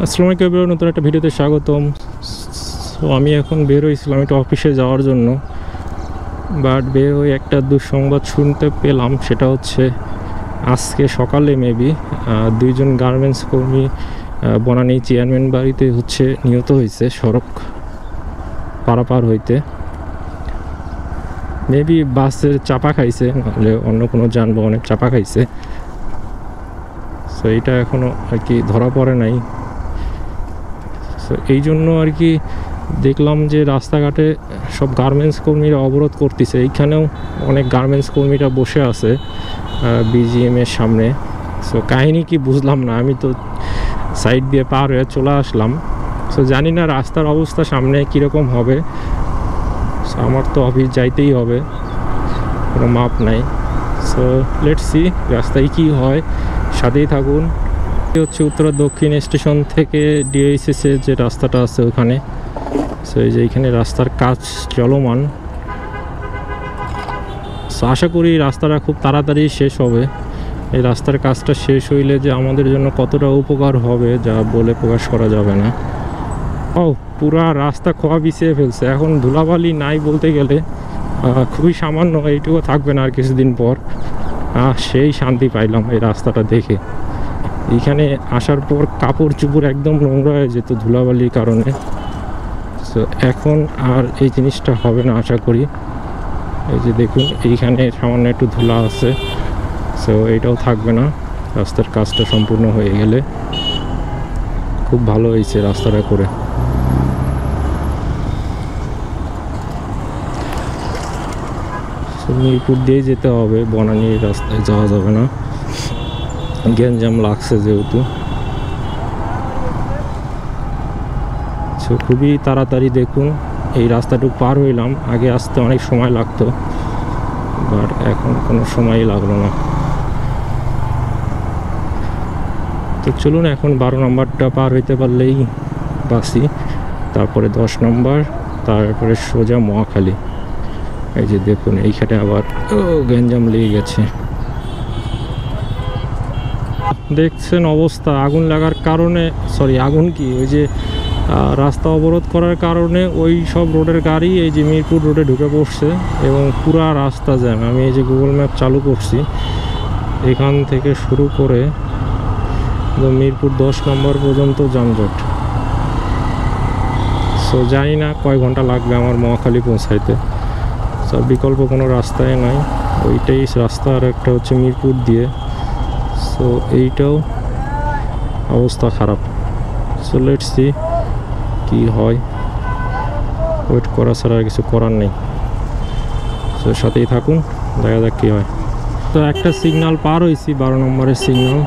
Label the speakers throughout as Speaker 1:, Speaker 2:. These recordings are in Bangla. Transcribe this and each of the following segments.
Speaker 1: আসসালামু আলাইকুম এভরিওয়ান, নতুন একটা ভিডিওতে স্বাগতম। সো আমি এখন বের হয়েছিলাম একটু অফিসে যাওয়ার জন্য, বাট বের হয়ে একটা দুঃসংবাদ শুনতে পেলাম। সেটা হচ্ছে আজকে সকালে মেবি দুইজন গার্মেন্টস কর্মী বনানী চেয়ারম্যান বাড়িতে নিহত হয়েছে সড়ক পারাপার হইতে। মেবি বাসের চাপা খাইছে, নাহলে অন্য কোনো যানবাহনের চাপা খাইছে। সো এইটা এখনও আর কি ধরা পড়ে নাই। সো এই জন্য আর কি দেখলাম যে রাস্তাঘাটে সব গার্মেন্টস কর্মীরা অবরোধ করতেছে। এইখানেও অনেক গার্মেন্টস কর্মীরা বসে আছে বিজিএমের সামনে। সো কাহিনী কি বুঝলাম না, আমি তো সাইড দিয়ে পার হয়ে চলে আসলাম। সো জানি না রাস্তার অবস্থা সামনে কীরকম হবে। সো আমার তো অফিস যাইতেই হবে, কোনো মাপ নাই। সো লেটস সি রাস্তায় কী হয়, সাথেই থাকুন। হচ্ছে উত্তরা দক্ষিণ স্টেশন থেকে ডিএসএস এর যে রাস্তাটা আছে ওখানে। সো এই যে এইখানে রাস্তার কাজ চলমান। সো আশা করি রাস্তাটা খুব তাড়াতাড়ি শেষ হবে। এই রাস্তার কাজটা শেষ হইলে যে আমাদের জন্য কতটা উপকার হবে যা বলে প্রকাশ করা যাবে না। ও পুরা রাস্তা খোয়া বিছিয়ে ফেলছে, এখন ধুলাবালি নাই বলতে গেলে খুবই সামান্য, এইটুকু থাকবে না আর কিছুদিন পর। সেই শান্তি পাইলাম এই রাস্তাটা দেখে। এইখানে আসার পর কাপড় চুপড় একদম নোংরা হয়ে যেত ধুলাবালির কারণে। সো এখন আর এই জিনিসটা হবে না আশা করি। এই যে দেখুন এইখানে সামান্য একটু ধুলা আছে, সো এইটাও থাকবে না রাস্তার কাজটা সম্পূর্ণ হয়ে গেলে। খুব ভালো হয়েছে রাস্তাটা করে। মিরপুর দিয়ে যেতে হবে, বনানীর রাস্তায় যাওয়া যাবে না, গ্যাঞ্জাম লাগছে যেহেতু। সো খুবই তাড়াতাড়ি দেখুন এই রাস্তাটুকু পার হইলাম। আগে আসতে অনেক সময় লাগতো, বাট এখন কোনো সময়ই লাগলো না। তো চলুন এখন 12 নম্বরটা পার হইতে পারলেই বাসি, তারপরে 10 নম্বর, তারপরে সোজা মহাখালী। এই যে দেখুন এইখানে আবার গ্যাঞ্জাম লেগে গেছে। দেখছেন অবস্থা, আগুন লাগার কারণে, আগুন কি ওই যে রাস্তা অবরোধ করার কারণে ওই সব রোডের গাড়ি এই যে মিরপুর রোডে ঢুকে পড়ছে এবং পুরা রাস্তা জ্যাম। আমি এই যে গুগল ম্যাপ চালু করছি, এখান থেকে শুরু করে মিরপুর 10 নম্বর পর্যন্ত যানজট। সো জানি না কয় ঘন্টা লাগবে আমার মহাখালী পৌঁছাইতে। সো বিকল্প কোনো রাস্তায় নাই, ওইটাই রাস্তা। আর একটা হচ্ছে মিরপুর দিয়ে। সো এইটাও অবস্থা খারাপ। সো লেটস সি কি হয়, ওয়েট করা ছাড়া আর কিছু করার নেই। সো সাথেই থাকুন, দেখা যাক কী হয়। তো একটা সিগন্যাল পার হয়েছি, 12 নম্বরের সিগন্যাল।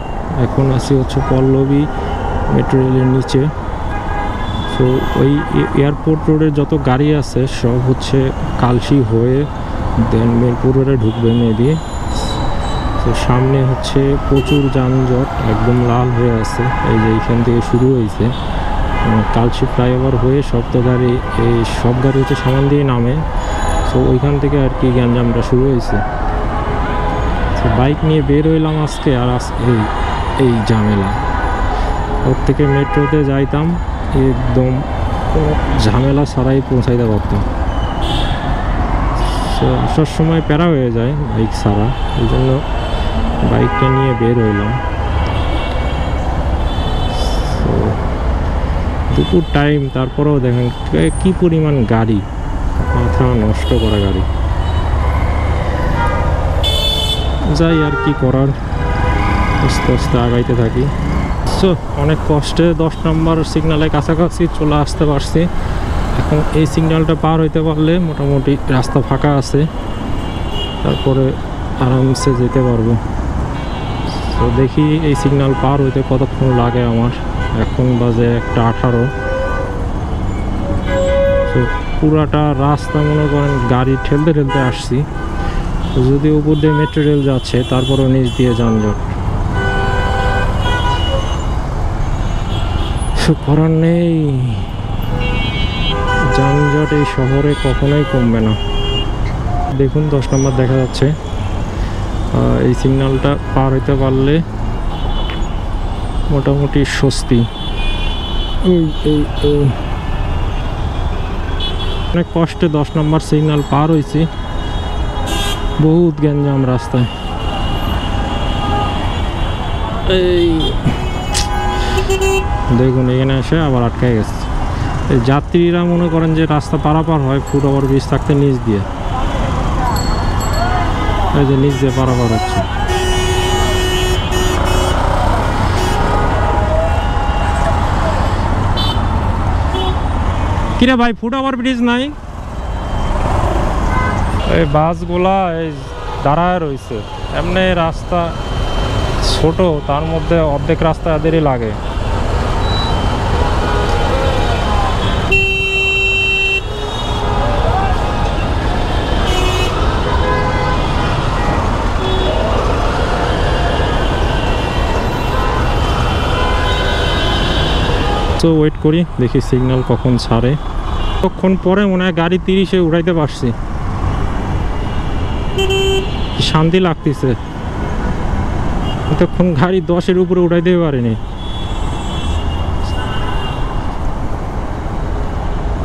Speaker 1: এখন আসি হচ্ছে পল্লবী মেট্রো রেলের নিচে। সো ওই এয়ারপোর্ট রোডের যত গাড়ি আছে সব হচ্ছে কালশি হয়ে দেন মিরপুর রোডে ঢুকবে মেবি। তো সামনে হচ্ছে প্রচুর যানজট, একদম লাল হয়ে আছে। এই যে এইখান থেকে শুরু হয়েছে কালশি ফ্লাইওভার হয়ে গাড়ি, এই সব গাড়ি হচ্ছে সামান দিয়ে নামে। তো ওইখান থেকে আর কি গ্যাঞ্জামটা শুরু হয়েছে। তো বাইক নিয়ে বের হইলাম আজকে, আর এই ঝামেলা। ওর থেকে মেট্রোতে যাইতাম, একদম কোনো ঝামেলা ছাড়াই পৌঁছাইতে পারতাম। তো আসার সময় প্যারা হয়ে যায় বাইক ছাড়া, এই জন্য বাইকটা নিয়ে বের হইলাম। তো দুপুর টাইম, তারপরেও দেখেন কি পরিমাণ গাড়ি, মাথা নষ্ট করা গাড়ি। যাই আর কি করার, আস্তে আস্তে আগাইতে থাকি। সো অনেক কষ্টে 10 নম্বর সিগন্যালের কাছাকাছি চলে আসতে পারছি। এখন এই সিগন্যালটা পার হইতে পারলে মোটামুটি রাস্তা ফাঁকা আছে, তারপরে আরামসে যেতে পারবো। তো দেখি এই সিগন্যাল পার হইতে কতক্ষণ লাগে আমার। এখন বাজে 1:18। তো পুরাটা রাস্তা মনে করেন গাড়ি ঠেলতে ঠেলতে আসছি। যদি উপর দিয়ে মেট্রো রেল যাচ্ছে, তারপরও নিচ দিয়ে যানজট। করার নেই, যানজট এই শহরে কখনোই কমবে না। দেখুন 10 নম্বর দেখা যাচ্ছে। এই সিগন্যালটা পার হইতে পারলে মোটামুটি স্বস্তি। অনেক কষ্টে 10 নম্বর সিগন্যাল পার হয়েছি, বহুত গ্যাঞ্জাম রাস্তায়। এই দেখুন এখানে এসে আবার আটকে গেছে। এই যাত্রীরা মনে করেন যে রাস্তা পারাপার হয় ফুট ওভার ব্রিজ থাকতে নিচ দিয়ে, এই যে নিচ দিয়ে পারাপার হচ্ছে। কিরে ভাই, ফুট ওভার ব্রিজ নাই? এই বাসগুলা এই দাঁড়ায় রয়েছে, এমনি রাস্তা ছোট, তার মধ্যে অর্ধেক রাস্তা এদেরই লাগে। তো ওয়েট করি, দেখি সিগন্যাল কখন ছাড়ে। কতক্ষণ পরে মনে হয় গাড়ি 30-এ উঠাইতে পারছি, শান্তি লাগতেছে। এতক্ষণ গাড়ি 10-এর উপরে উঠাইতে পারিনি।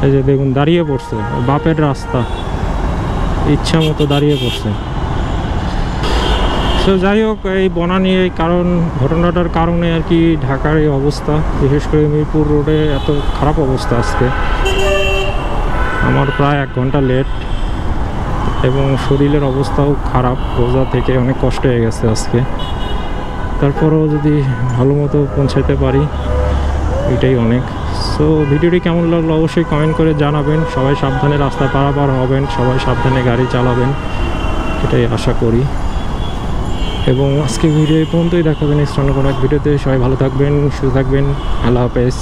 Speaker 1: এই যে দেখুন দাঁড়িয়ে পড়ছে, বাপের রাস্তা, ইচ্ছা মতো দাঁড়িয়ে পড়ছে। তো যাই হোক, এই বনানী এই ঘটনাটার কারণে আর কি ঢাকার এই অবস্থা, বিশেষ করে মিরপুর রোডে এত খারাপ অবস্থা। আজকে আমার প্রায় 1 ঘন্টা লেট এবং শরীরের অবস্থাও খারাপ, রোজা থেকে অনেক কষ্ট হয়ে গেছে আজকে। তারপরেও যদি ভালো মতো পৌঁছাতে পারি এটাই অনেক। সো ভিডিওটি কেমন লাগলো অবশ্যই কমেন্ট করে জানাবেন। সবাই সাবধানে রাস্তা পারাপার হবেন, সবাই সাবধানে গাড়ি চালাবেন, এটাই আশা করি। এবং আজকে ভিডিও এই পর্যন্তই, দেখাবেন নেক্সট অন্য কোনো এক ভিডিওতে। সবাই ভালো থাকবেন, সুস্থ থাকবেন, আল্লাহ হাফেজ।